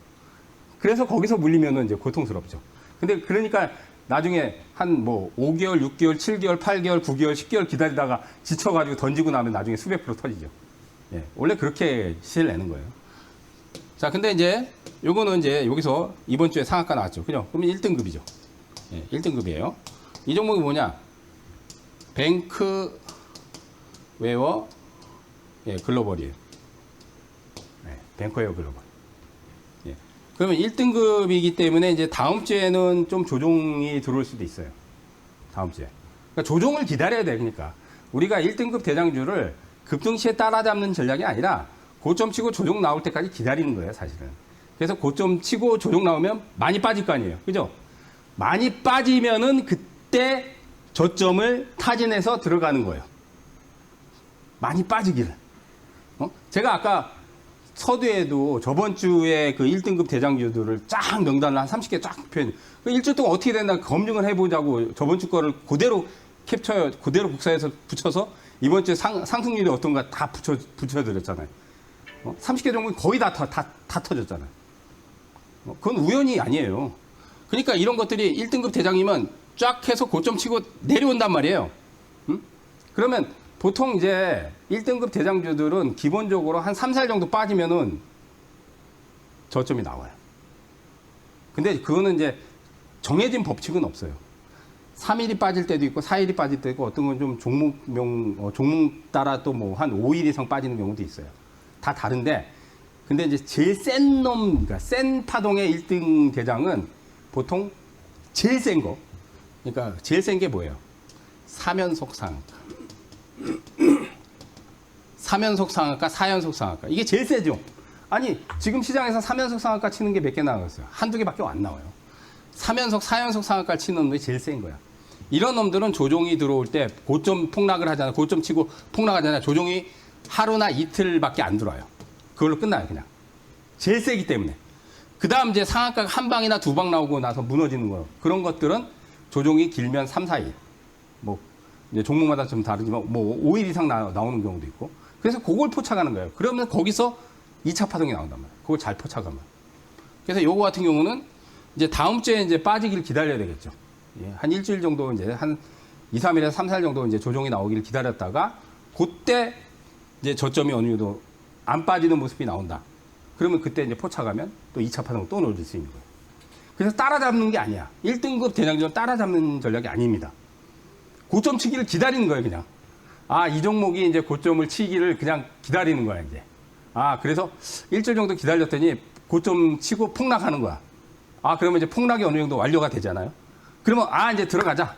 그래서 거기서 물리면은 이제 고통스럽죠. 근데 그러니까 나중에 한 뭐 5개월, 6개월, 7개월, 8개월, 9개월, 10개월 기다리다가 지쳐가지고 던지고 나면 나중에 수백 프로 터지죠. 예, 원래 그렇게 시를 내는 거예요. 자, 근데 이제 요거는 이제 여기서 이번 주에 상한가 나왔죠. 그죠? 그러면 1등급이죠. 예, 1등급이에요. 이 종목이 뭐냐? 뱅크웨어 글로벌이에요. 예, 뱅크웨어 글로벌. 예. 그러면 1등급이기 때문에 이제 다음 주에는 좀 조정이 들어올 수도 있어요. 다음 주에. 그러니까 조정을 기다려야 돼. 그러니까 우리가 1등급 대장주를 급등시에 따라잡는 전략이 아니라 고점 치고 조정 나올 때까지 기다리는 거예요, 사실은. 그래서 고점 치고 조정 나오면 많이 빠질 거 아니에요. 그죠? 많이 빠지면은 그때 저점을 타진해서 들어가는 거예요. 많이 빠지기를. 제가 아까 서두에도 저번 주에 그 1등급 대장주들을 쫙 명단을 한 30개 쫙 표현. 그 일주일 동안 어떻게 됐나 검증을 해보자고 저번 주 거를 그대로 그대로 복사해서 붙여서 이번 주에 상승률이 어떤가 다 붙여드렸잖아요. 30개 종목이 거의 다 터졌잖아요. 그건 우연이 아니에요. 그러니까 이런 것들이 1등급 대장이면 쫙 해서 고점 치고 내려온단 말이에요. 그러면 보통 이제 1등급 대장주들은 기본적으로 한 3, 4일 정도 빠지면은 저점이 나와요. 근데 그거는 이제 정해진 법칙은 없어요. 3일이 빠질 때도 있고 4일이 빠질 때도 있고 어떤 건 좀 종목 따라 또 뭐 한 5일 이상 빠지는 경우도 있어요. 다 다른데 근데 이제 제일 센 놈, 그러니까 센 파동의 1등 대장은 보통 제일 센 거. 그러니까 제일 센 게 뭐예요? 사면속 상한가. 3연속 상한가, 4연속 상한가. 이게 제일 세죠. 아니 지금 시장에서 3연속 상한가 치는 게 몇 개 나왔어요? 한두 개밖에 안 나와요. 3연속, 4연속 상한가 치는 놈이 제일 센 거야. 이런 놈들은 조정이 들어올 때 고점 폭락을 하잖아요. 고점 치고 폭락하잖아요. 조정이 하루나 이틀밖에 안 들어와요. 그걸로 끝나요, 그냥. 제일 세기 때문에. 그 다음 이제 상한가가 한 방이나 두 방 나오고 나서 무너지는 거예요. 그런 것들은 조정이 길면 3, 4일. 뭐, 이제 종목마다 좀 다르지만, 뭐, 5일 이상 나오는 경우도 있고. 그래서 그걸 포착하는 거예요. 그러면 거기서 2차 파동이 나온단 말이에요. 그걸 잘 포착하면. 그래서 요거 같은 경우는 이제 다음 주에 이제 빠지기를 기다려야 되겠죠. 예, 한 일주일 정도 이제 한 2, 3일에서 3, 4일 정도 이제 조정이 나오기를 기다렸다가 그때 이제 저점이 어느 정도 안 빠지는 모습이 나온다. 그러면 그때 이제 포착하면 또 2차 파동을 또 노릴 수 있는 거예요. 그래서 따라잡는 게 아니야. 1등급 대장주는 따라잡는 전략이 아닙니다. 고점 치기를 기다리는 거예요, 그냥. 아, 이 종목이 이제 고점을 치기를 그냥 기다리는 거야, 이제. 아, 그래서 일주일 정도 기다렸더니 고점 치고 폭락하는 거야. 아, 그러면 이제 폭락이 어느 정도 완료가 되잖아요. 그러면, 아, 이제 들어가자.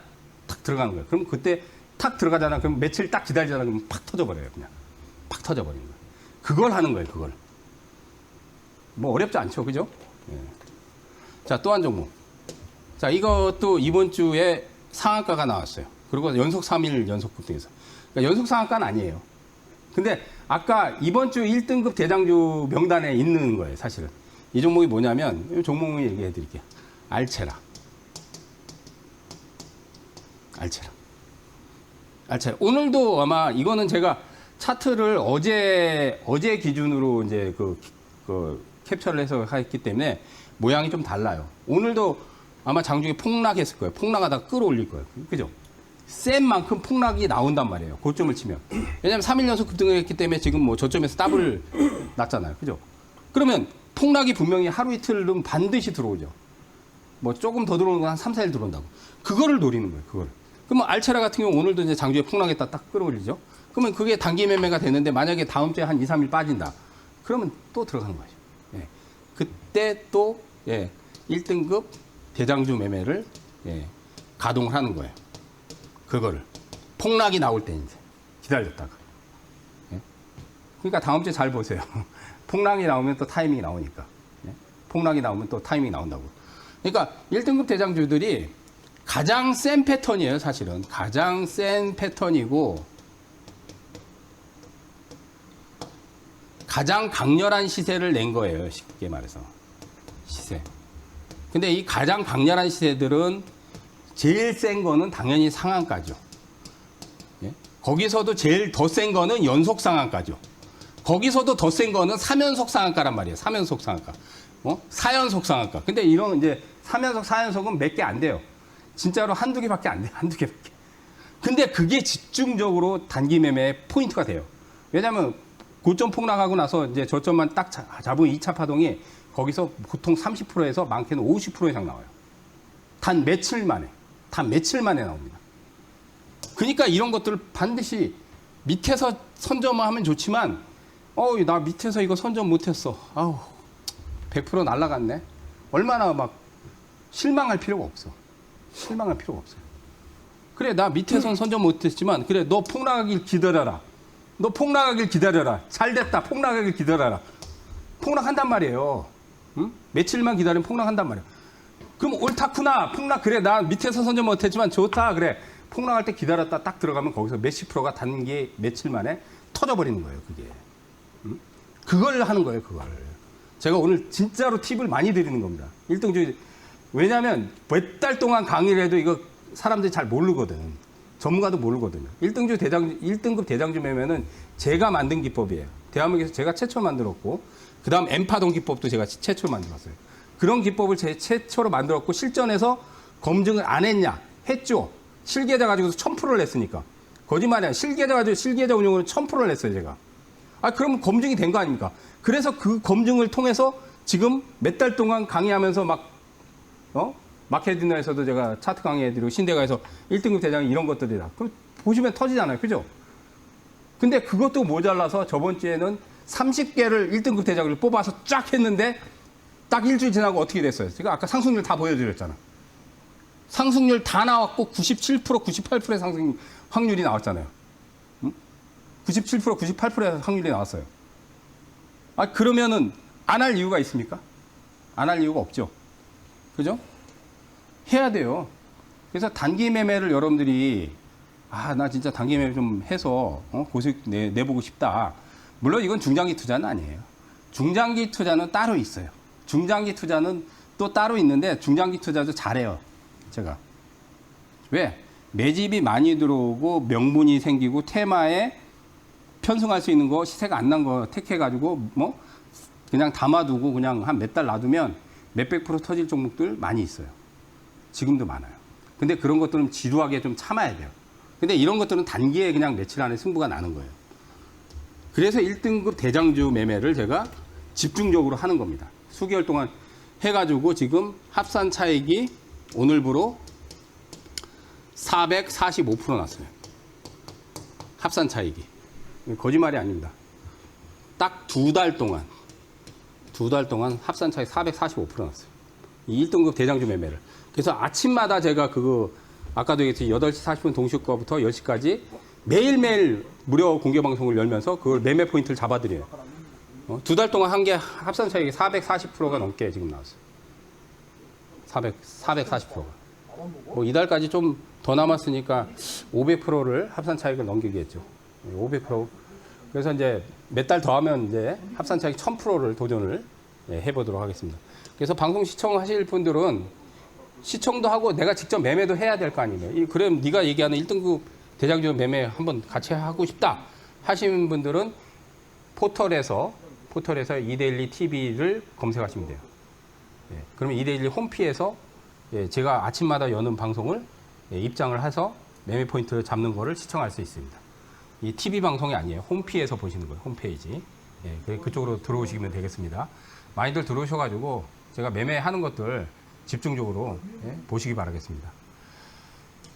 탁 들어가는 거예요. 그럼 그때 탁 들어가잖아. 그럼 며칠 딱 기다리잖아. 그러면 팍 터져버려요, 그냥. 팍 터져버리는 거예요. 그걸 하는 거예요, 그걸. 뭐 어렵지 않죠, 그죠? 예. 자, 또 한 종목. 자, 이것도 이번 주에 상한가가 나왔어요. 그리고 연속 3일 연속 급등해서. 그러니까 연속 상한가는 아니에요. 근데 아까 이번 주 1등급 대장주 명단에 있는 거예요, 사실은. 이 종목이 뭐냐면, 이 종목을 얘기해 드릴게요. 알체라. 오늘도 아마 이거는 제가 차트를 어제 기준으로 이제 그 캡처를 해서 했기 때문에 모양이 좀 달라요. 오늘도 아마 장중에 폭락했을 거예요. 폭락하다가 끌어올릴 거예요. 그죠? 센 만큼 폭락이 나온단 말이에요. 고점을 치면. 왜냐면 3일 연속 급등을 했기 때문에 지금 뭐 저점에서 더블 났잖아요. 그죠? 그러면 폭락이 분명히 하루 이틀은 반드시 들어오죠. 뭐 조금 더 들어오는 건 한 3, 4일 들어온다고. 그거를 노리는 거예요. 그거를. 그러면 알체라 같은 경우 오늘도 이제 장중에 폭락했다 딱 끌어올리죠. 그러면 그게 단기 매매가 되는데 만약에 다음 주에 한 2, 3일 빠진다. 그러면 또 들어가는 거죠. 예. 그때 또 1등급 대장주 매매를 가동을 하는 거예요. 그거를. 폭락이 나올 때 이제 기다렸다가. 예. 그러니까 다음 주에 잘 보세요. 폭락이 나오면 또 타이밍이 나오니까. 예. 폭락이 나오면 또 타이밍이 나온다고. 그러니까 1등급 대장주들이 가장 센 패턴이에요, 사실은. 가장 센 패턴이고 가장 강렬한 시세를 낸 거예요, 쉽게 말해서. 시세. 근데 이 가장 강렬한 시세들은 제일 센 거는 당연히 상한가죠. 예? 거기서도 제일 더 센 거는 연속 상한가죠. 거기서도 더 센 거는 3연속 상한가란 말이에요. 3연속 상한가. 4연속 상한가. 근데 이런 이제 3연속, 4연속은 몇 개 안 돼요. 진짜로 한두 개밖에 안 돼요. 한두 개밖에. 근데 그게 집중적으로 단기 매매의 포인트가 돼요. 왜냐면 고점 폭락하고 나서 이제 저점만 딱 잡은 2차 파동이 거기서 보통 30%에서 많게는 50% 이상 나와요. 단 며칠 만에 나옵니다. 그러니까 이런 것들을 반드시 밑에서 선점을 하면 좋지만, 나 밑에서 이거 선점 못했어. 100% 날라갔네. 얼마나 막 실망할 필요가 없어. 그래, 나 밑에선 선점 못했지만, 그래, 너 폭락하길 기다려라. 잘 됐다. 폭락하길 기다려라. 폭락한단 말이에요. 응? 며칠만 기다리면 폭락한단 말이에요. 그럼 옳다구나. 그래, 나 밑에서 선점 못했지만 좋다. 그래, 폭락할 때 기다렸다 딱 들어가면 거기서 몇십 프로가 단기 며칠 만에 터져버리는 거예요, 그게. 응? 그걸 하는 거예요, 그걸. 제가 오늘 진짜로 팁을 많이 드리는 겁니다. 1등주. 왜냐면 몇 달 동안 강의를 해도 이거 사람들이 잘 모르거든. 전문가도 모르거든요. 1등급 대장주 매매는 제가 만든 기법이에요. 대한민국에서 제가 최초로 만들었고, 그 다음 엠파동 기법도 제가 최초로 만들었어요. 그런 기법을 제 최초로 만들었고, 실전에서 검증을 안 했냐? 했죠. 실계좌 가지고서 1000%를 냈으니까. 거짓말이야. 실계좌 운용으로 1000%를 냈어요, 제가. 그럼 검증이 된 거 아닙니까? 그래서 그 검증을 통해서 지금 몇 달 동안 강의하면서 마케팅에서도 제가 차트 강의해드리고 신대가에서 1등급 대장 이런 것들이다. 그럼 보시면 터지잖아요. 그죠? 근데 그것도 모자라서 저번 주에는 30개를 1등급 대장을 뽑아서 쫙 했는데 딱 일주일 지나고 어떻게 됐어요? 제가 아까 상승률 다 보여드렸잖아. 상승률 다 나왔고 97%, 98%의 상승 확률이 나왔잖아요. 97%, 98%의 확률이 나왔어요. 그러면은 안 할 이유가 있습니까? 안 할 이유가 없죠. 그죠? 해야 돼요. 그래서 단기 매매를 여러분들이 나 진짜 단기 매매 좀 해서 고수익 내보고 싶다. 물론 이건 중장기 투자는 아니에요. 중장기 투자는 따로 있어요. 중장기 투자는 또 따로 있는데 중장기 투자도 잘해요. 제가. 왜? 매집이 많이 들어오고 명분이 생기고 테마에 편승할 수 있는 거 시세가 안 난 거 택해가지고 그냥 담아두고 그냥 한 몇 달 놔두면 몇백 프로 터질 종목들 많이 있어요. 지금도 많아요. 근데 그런 것들은 지루하게 좀 참아야 돼요. 근데 이런 것들은 단기에 그냥 며칠 안에 승부가 나는 거예요. 그래서 1등급 대장주 매매를 제가 집중적으로 하는 겁니다. 수개월 동안 해가지고 지금 합산 차익이 오늘부로 445% 났어요. 합산 차익이. 거짓말이 아닙니다. 딱 두 달 동안 합산 차익 445% 났어요. 이 1등급 대장주 매매를. 그래서 아침마다 제가 아까도 얘기했듯이 8시 40분 동시효과부터 10시까지 매일매일 무료 공개 방송을 열면서 그걸 매매 포인트를 잡아드려요. 두 달 동안 한 게 합산 차익이 440%가 넘게 지금 나왔어요. 440%가. 뭐 이달까지 좀 더 남았으니까 500%를 합산 차익을 넘기겠죠. 500%. 그래서 이제 몇 달 더 하면 이제 합산 차익 1000%를 도전을 해보도록 하겠습니다. 그래서 방송 시청하실 분들은 시청도 하고 내가 직접 매매도 해야 될 거 아니에요. 그럼 네가 얘기하는 1등급 대장주 매매 한번 같이 하고 싶다 하시는 분들은 포털에서 이데일리 TV를 검색하시면 돼요. 그러면 이데일리 홈피에서 제가 아침마다 여는 방송을 입장을 해서 매매 포인트를 잡는 거를 시청할 수 있습니다. 이 TV 방송이 아니에요. 홈피에서 보시는 거예요. 홈페이지. 그쪽으로 들어오시면 되겠습니다. 많이들 들어오셔가지고 제가 매매하는 것들 집중적으로 보시기 바라겠습니다.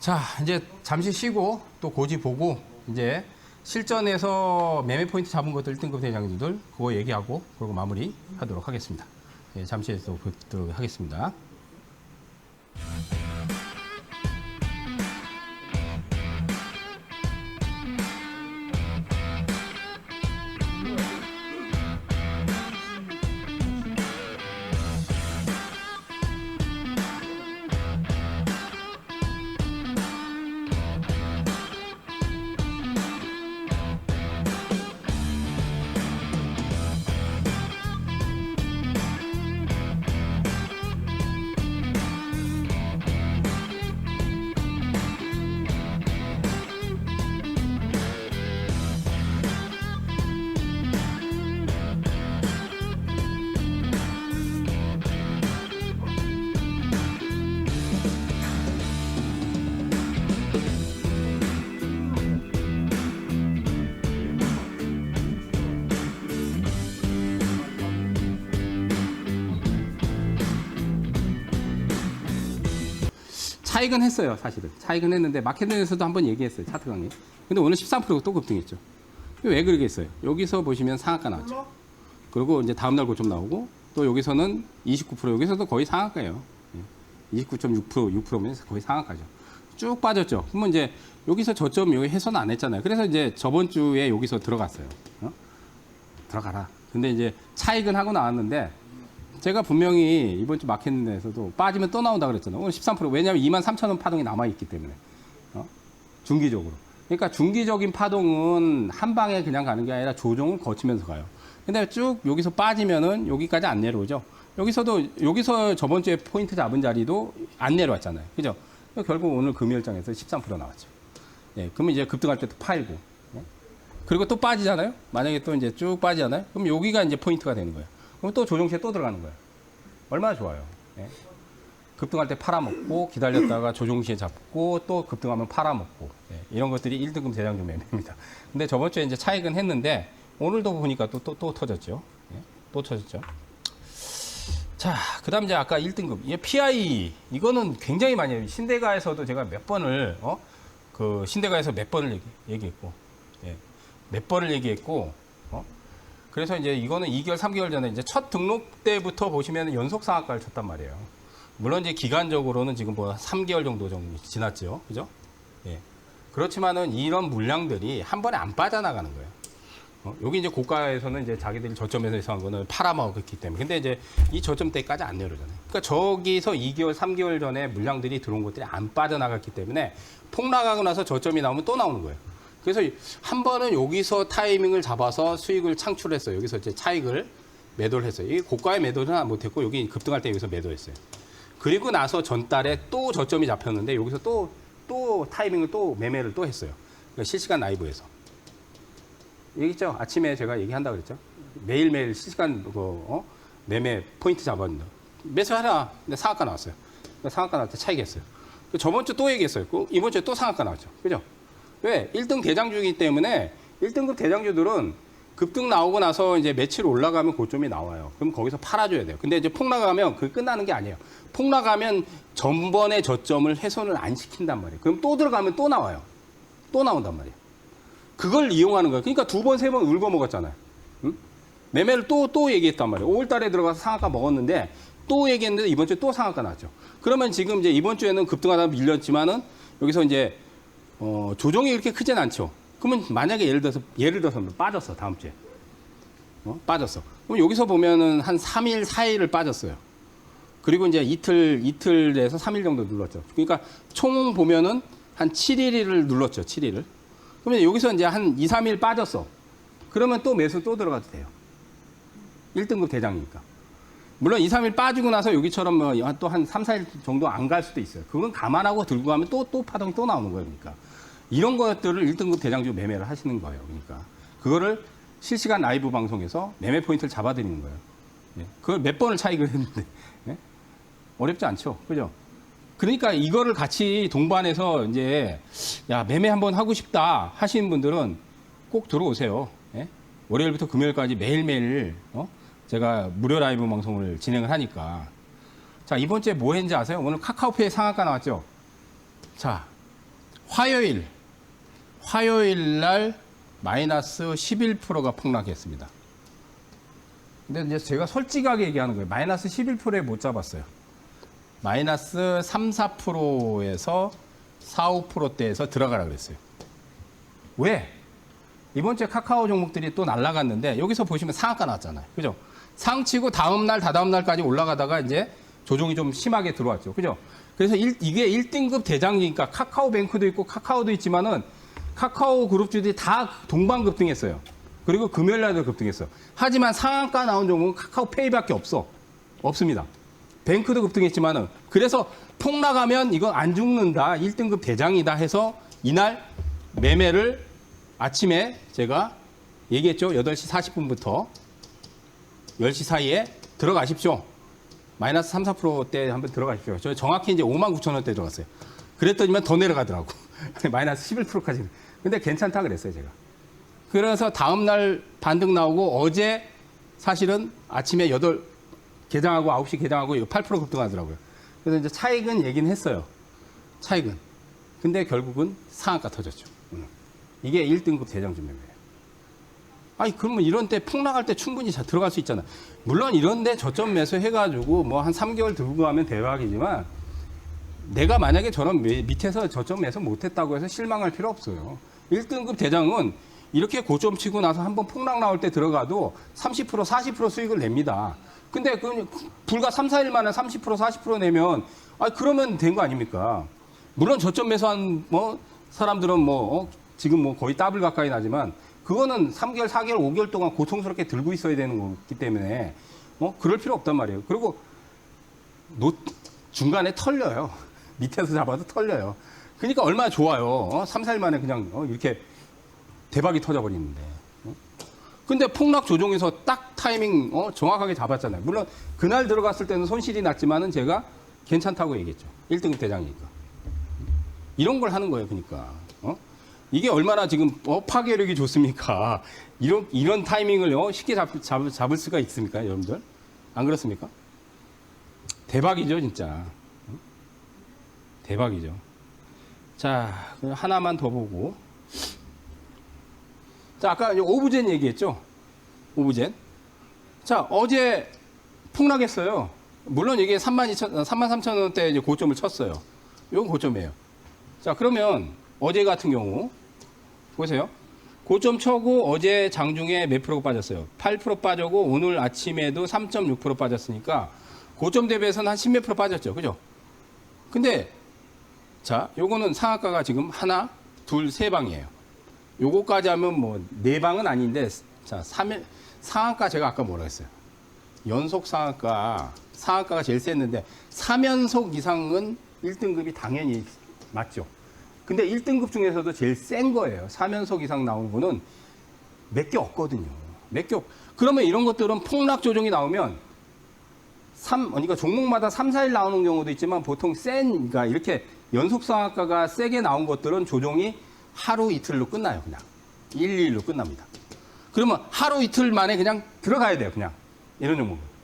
자, 이제 잠시 쉬고 또 고지 보고 이제 실전에서 매매 포인트 잡은 것들 1등급 대장주들 그거 얘기하고 그리고 마무리 하도록 하겠습니다. 잠시 또 뵙도록 하겠습니다. 차익은 했어요, 사실은. 차익은 했는데 마켓에서도 한번 얘기했어요, 차트 강의. 근데 오늘 13%가 또 급등했죠. 왜 그러겠어요? 여기서 보시면 상한가 나왔죠. 그리고 이제 다음날 고점 나오고 또 여기서는 29%, 여기서도 거의 상한가예요. 29.6%, 6%면 거의 상한가죠. 쭉 빠졌죠. 그러면 이제 여기서 저점 여기 해소는 안 했잖아요. 그래서 이제 저번 주에 여기서 들어갔어요. 들어가라. 근데 이제 차익은 하고 나왔는데 제가 분명히 이번 주 마켓에서도 빠지면 또 나온다 그랬잖아요. 오늘 13%. 왜냐하면 23,000원 파동이 남아있기 때문에. 중기적으로. 그러니까 중기적인 파동은 한 방에 그냥 가는 게 아니라 조정을 거치면서 가요. 근데 쭉 여기서 빠지면은 여기까지 안 내려오죠. 여기서 저번 주에 포인트 잡은 자리도 안 내려왔잖아요. 그죠? 결국 오늘 금요일장에서 13% 나왔죠. 그러면 이제 급등할 때 또 팔고. 그리고 또 빠지잖아요. 만약에 또 이제 쭉 빠지잖아요. 그럼 여기가 이제 포인트가 되는 거예요. 그럼 또 조정시에 또 들어가는 거예요. 얼마나 좋아요. 급등할 때 팔아먹고 기다렸다가 조정시에 잡고 또 급등하면 팔아먹고 이런 것들이 1등급 대장주 매매입니다. 근데 저번 주에 이제 차익은 했는데 오늘도 보니까 또 터졌죠. 또 터졌죠. 자, 그 다음 이제 아까 1등급 PI 이거는 굉장히 많이 해요. 신대가에서도 제가 몇 번을 신대가에서 몇 번을 얘기했고 몇 번을 얘기했고 그래서 이제 이거는 2개월, 3개월 전에 이제 첫 등록 때부터 보시면 연속 상한가를 쳤단 말이에요. 물론 이제 기간적으로는 지금 뭐 3개월 정도 지났죠. 그죠? 그렇지만은 이런 물량들이 한 번에 안 빠져나가는 거예요. 여기 이제 고가에서는 이제 자기들이 저점에서 한 거는 팔아먹었기 때문에. 근데 이제 이 저점대까지 안 내려오잖아요. 그러니까 저기서 2개월, 3개월 전에 물량들이 들어온 것들이 안 빠져나갔기 때문에 폭락하고 나서 저점이 나오면 또 나오는 거예요. 그래서 한 번은 여기서 타이밍을 잡아서 수익을 창출했어요. 여기서 이제 차익을 매도를 했어요. 이 고가에 매도는 못했고 여기 급등할 때 여기서 매도했어요. 그리고 나서 전달에 또 저점이 잡혔는데 여기서 또 타이밍을 또 매매를 또 했어요. 그러니까 실시간 라이브에서. 여기 있죠? 아침에 제가 얘기한다 그랬죠? 매일매일 실시간 매매 포인트 잡았는데 매수하라. 근데 상한가 나왔어요. 상한가 나올 때 차익했어요. 저번 주 또 얘기했어요. 이번 주에 또 상한가 나왔죠. 그죠? 왜? 1등 대장주이기 때문에 1등급 대장주들은 급등 나오고 나서 이제 며칠 올라가면 고점이 나와요. 그럼 거기서 팔아줘야 돼요. 근데 이제 폭락하면 그게 끝나는 게 아니에요. 폭락하면 전번의 저점을 훼손을 안 시킨단 말이에요. 그럼 또 들어가면 또 나와요. 또 나온단 말이에요. 그걸 이용하는 거예요. 그러니까 2번, 3번 울고 먹었잖아요. 응? 매매를 또 얘기했단 말이에요. 5월 달에 들어가서 상한가 먹었는데 또 얘기했는데 이번 주에 또 상한가 나왔죠. 그러면 지금 이제 이번 주에는 급등하다 밀렸지만은 여기서 이제 조정이 그렇게 크진 않죠. 그러면 만약에 예를 들어서 빠졌어 다음 주에 빠졌어. 그럼 여기서 보면은 한 3일, 4일을 빠졌어요. 그리고 이제 이틀에서 3일 정도 눌렀죠. 그러니까 총 보면은 한 7일을 눌렀죠. 7일을. 그러면 여기서 이제 한 2, 3일 빠졌어. 그러면 또 매수 또 들어가도 돼요. 1등급 대장이니까. 물론 2, 3일 빠지고 나서 여기처럼 또 한 3, 4일 정도 안 갈 수도 있어요. 그건 감안하고 들고 가면 또 파동이 또 나오는 거예요. 그러니까. 이런 것들을 1등급 대장주 매매를 하시는 거예요. 그러니까. 그거를 실시간 라이브 방송에서 매매 포인트를 잡아드리는 거예요. 예. 그걸 몇 번을 차익을 했는데. 예? 어렵지 않죠. 그죠? 그러니까 이거를 같이 동반해서 이제, 야, 매매 한번 하고 싶다 하시는 분들은 꼭 들어오세요. 예? 월요일부터 금요일까지 매일매일, 제가 무료 라이브 방송을 진행을 하니까. 자, 이번 주에 뭐 했는지 아세요? 오늘 카카오페이 상한가 나왔죠? 자, 화요일 날 마이너스 11%가 폭락했습니다. 근데 이제 제가 솔직하게 얘기하는 거예요. 마이너스 11%에 못 잡았어요. 마이너스 3, 4%에서 4, 5%대에서 들어가라 그랬어요. 왜? 이번 주에 카카오 종목들이 또 날아갔는데 여기서 보시면 상한가 나왔잖아요. 그죠? 상치고 다음날, 다다음날까지 올라가다가 이제 조정이 좀 심하게 들어왔죠. 그죠? 그래서 이게 1등급 대장이니까 카카오뱅크도 있고 카카오도 있지만은 카카오 그룹주들이 다 동반급등했어요. 그리고 금요일날도 급등했어. 하지만 상한가 나온 종목은 카카오페이밖에 없습니다. 뱅크도 급등했지만은 그래서 폭락하면 이건 안 죽는다. 1등급 대장이다 해서 이날 매매를 아침에 제가 얘기했죠. 8시 40분부터 10시 사이에 들어가십시오. 마이너스 3, 4%대 한번 들어가십시오. 저 정확히 이제 59,000원대 들어갔어요. 그랬더니만 더 내려가더라고. 마이너스 11%까지. 근데 괜찮다 그랬어요, 제가. 그래서 다음날 반등 나오고 어제 사실은 아침에 8 개장하고 9시 개장하고 8% 급등하더라고요. 그래서 이제 차익은 얘기는 했어요. 차익은. 근데 결국은 상한가 터졌죠. 이게 1등급 대장주 매매예요. 아니, 그러면 이런 때 폭락할 때 충분히 들어갈 수 있잖아. 물론 이런 데 저점 매수 해가지고 뭐 한 3개월 들고 가면 대박이지만 내가 만약에 저런 밑에서 저점 매수 못했다고 해서 실망할 필요 없어요. 1등급 대장은 이렇게 고점 치고 나서 한번 폭락 나올 때 들어가도 30%, 40% 수익을 냅니다. 근데 그 불과 3, 4일 만에 30%, 40% 내면 그러면 된 거 아닙니까? 물론 저점 매수한 사람들은 지금 거의 더블 가까이 나지만 그거는 3개월, 4개월, 5개월 동안 고통스럽게 들고 있어야 되는 거기 때문에 그럴 필요 없단 말이에요. 그리고 중간에 털려요. 밑에서 잡아도 털려요. 그러니까 얼마나 좋아요. 3, 4일 만에 그냥 이렇게 대박이 터져버리는데. 근데 폭락 조정에서 딱 타이밍 정확하게 잡았잖아요. 물론 그날 들어갔을 때는 손실이 났지만은 제가 괜찮다고 얘기했죠. 1등급 대장이니까. 이런 걸 하는 거예요. 그러니까. 이게 얼마나 지금 파괴력이 좋습니까? 이런 타이밍을 쉽게 잡을 수가 있습니까, 여러분들? 안 그렇습니까? 대박이죠, 진짜. 대박이죠. 자, 하나만 더 보고. 자, 아까 오브젠 얘기했죠? 오브젠. 자, 어제 폭락했어요. 물론 이게 33,000원대 이제 고점을 쳤어요. 이건 고점이에요. 자, 그러면 어제 같은 경우 보세요. 고점 쳐고 어제 장중에 몇 프로가 빠졌어요? 8% 빠졌고 오늘 아침에도 3.6% 빠졌으니까 고점 대비해서는 한 10몇 프로 빠졌죠. 그죠? 근데 자, 요거는 상한가가 지금 하나, 둘, 세 방이에요. 요거까지 하면 네 방은 아닌데 자, 3일 상한가 제가 아까 뭐라 했어요? 연속 상한가가 제일 셌는데 3연속 이상은 1등급이 당연히 맞죠. 근데 1등급 중에서도 제일 센 거예요. 3연속 이상 나온 거는 몇 개 없거든요. 그러면 이런 것들은 폭락 조정이 나오면 그러니까 종목마다 3, 4일 나오는 경우도 있지만 보통 그러니까 이렇게 연속 상한가가 세게 나온 것들은 조정이 하루 이틀로 끝나요. 그냥 1, 2일로 끝납니다. 그러면 하루 이틀 만에 그냥 들어가야 돼요. 그냥 이런 종목은.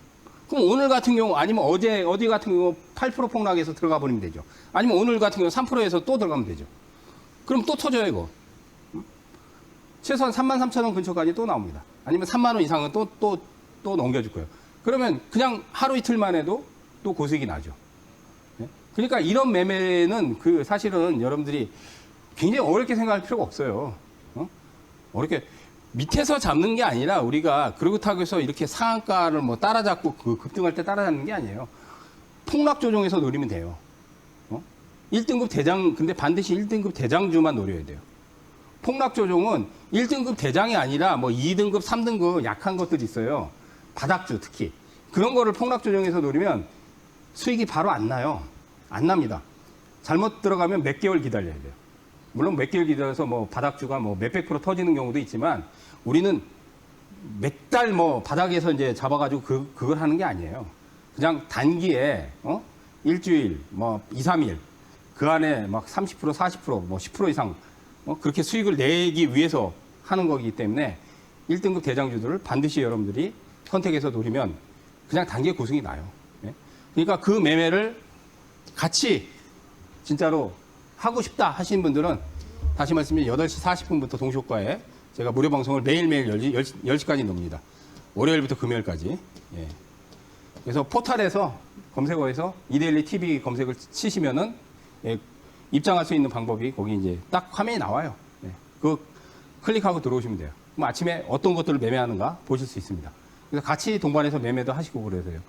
그럼 오늘 같은 경우 아니면 어디 같은 경우 8% 폭락해서 들어가 버리면 되죠. 아니면 오늘 같은 경우 3%에서 또 들어가면 되죠. 그럼 또 터져요, 이거. 최소한 33,000원 근처까지 또 나옵니다. 아니면 3만 원 이상은 또 넘겨줄 거예요. 그러면 그냥 하루 이틀만 해도 또 고수익이 나죠. 그러니까 이런 매매는 사실은 여러분들이 굉장히 어렵게 생각할 필요가 없어요. 어렵게 밑에서 잡는 게 아니라 우리가 그렇다고 해서 이렇게 상한가를 뭐 따라잡고 그 급등할 때 따라잡는 게 아니에요. 폭락 조정에서 노리면 돼요. 1등급 대장, 근데 반드시 1등급 대장주만 노려야 돼요. 폭락 조정은 1등급 대장이 아니라 뭐 2등급, 3등급 약한 것들이 있어요. 바닥주 특히. 그런 거를 폭락 조정에서 노리면 수익이 바로 안 나요. 안 납니다. 잘못 들어가면 몇 개월 기다려야 돼요. 물론 몇 개월 기다려서 뭐 바닥주가 뭐 몇백 프로 터지는 경우도 있지만 우리는 몇 달 뭐 바닥에서 이제 잡아가지고 그걸 하는 게 아니에요. 그냥 단기에, 일주일, 뭐 2, 3일 그 안에 막 30%, 40%, 뭐 10% 이상 그렇게 수익을 내기 위해서 하는 거기 때문에 1등급 대장주들을 반드시 여러분들이 선택해서 노리면 그냥 단기에 고승이 나요. 예? 그러니까 그 매매를 같이 진짜로 하고 싶다 하시는 분들은 다시 말씀드리면 8시 40분부터 동시효과에 제가 무료 방송을 매일매일 10시까지 놉니다. 월요일부터 금요일까지. 예. 그래서 포털에서 검색어에서 이데일리 TV 검색을 치시면은 예, 입장할 수 있는 방법이 거기 이제 딱 화면이 나와요. 예. 그거 클릭하고 들어오시면 돼요. 그럼 아침에 어떤 것들을 매매하는가 보실 수 있습니다. 그래서 같이 동반해서 매매도 하시고 그러세요.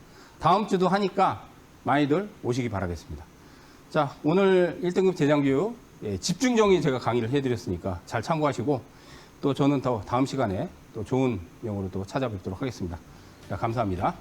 다음 주도 하니까 많이들 오시기 바라겠습니다. 자, 오늘 1등급 대장주 예, 집중정의 제가 강의를 해드렸으니까 잘 참고하시고 또 저는 더 다음 시간에 또 좋은 내용으로 또 찾아뵙도록 하겠습니다. 자, 감사합니다.